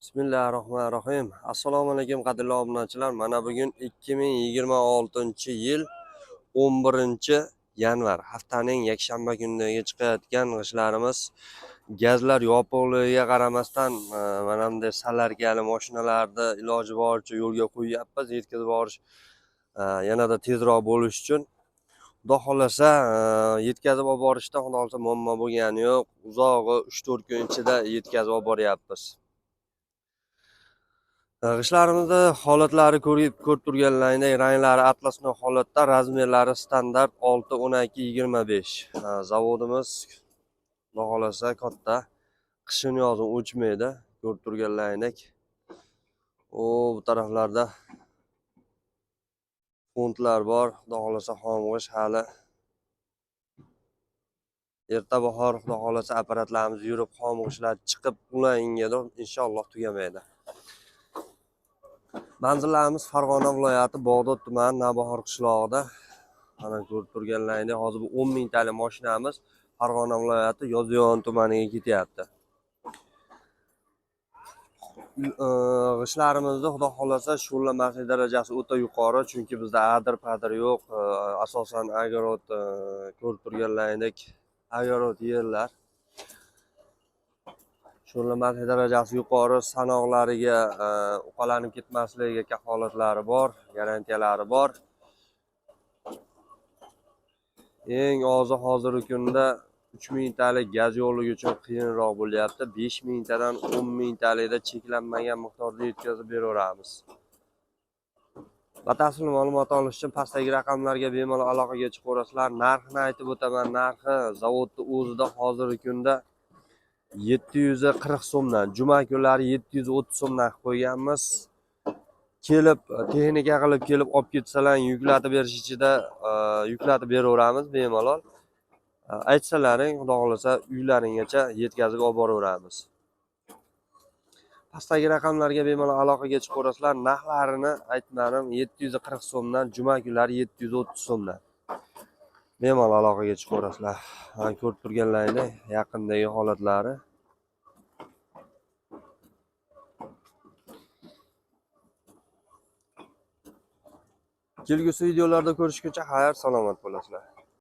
Bismillahirrohmanirrohim. Assalomu alaykum qadrli obunachilar. Mana bugun 2026-yil 11-yanvar haftaning yakshanba kunidagi chiqayotgan g'ishlarimiz gazlar yopiqligiga qaramasdan mana bunday salarkali mashinalarni iloji boricha yo'lga qo'yyapmiz, yetkazib borish yanada tezroq bo'lish uchun. Xudo xolasa yetkazib olib borishda xudo xolasa muammo bo'lgani yo'q. Uzog'i 3-4 kun ichida yetkazib olib boryapmiz. G'ishtlarimizni holatlari ko'rib turganlaringdek, ranglari atlasnoy holatda, razmerlari standart 6, 12, 25. Zavodimiz xudo xolasa katta, qishin yozin o'chmaydi. Ko'rib turganlaringdek, bu taraflarda fontlar bor. Xudo xolasa xomg'ish hali erta bahor, xudo xolasa apparatlarimiz yurib, xomg'ishlar chiqib, ulangadir inshaalloh tugamaydi. Manzillarimiz Farg'ona viloyati Bog'dod tumani Navbahor qishlog'ida. Mana ko'rib turganlaringdek, hozir bu 10 mingtalik mashinamiz Farg'ona viloyati Yozyovon tumaniga ketyapti. G'ishtlarimizni xudo xolasa sho'rlamaslik darajasi o'ta yuqori, chunki bizda adir-padir yo'q. Asosan agorod, ko'rib turganlaringdek agorod yerlar. Sho'rlamaslik darajasi yuqori, sanoqlariga uqalanib ketmasligiga kafolatlari bor, garantiyalari bor. Eng ozi hozirgi kunda 3 mingtalik gaz yo'lligi uchun qiyinroq bo'lyapti. 5 mingtadan 10 mingtalikda cheklanmagan miqdorda yetkazib beraveramiz. Batafsil ma'lumot olish uchun pastdagi raqamlarga bemalol aloqaga chiqaverasizlar. Narxini aytib o'taman. Narxi zavodning o'zida hozirgi kunda 740 so'mdan, juma kunlari 730 so'mdan qilib qo'yganmiz. Kelib, texnika qilib kelib olib ketsalar, yuklatib berish ichida yuklatib beraveramiz bemalol. Aytsalaring, xudo xolasa uylaringgacha yetkazib olib boraveramiz. Pastdagi raqamlarga bemalol aloqaga chiqaverasizlar. Narxlarini aytmadim, 740 so'mdan, juma kunlari 730 so'mdan. Bemalol aloqaga chiqaverasizlar. Ko'rib turganlaringdek, yaqindagi holatlari. Kelgusi videolarda ko'rishguncha xayr, salomat bo'lasizlar.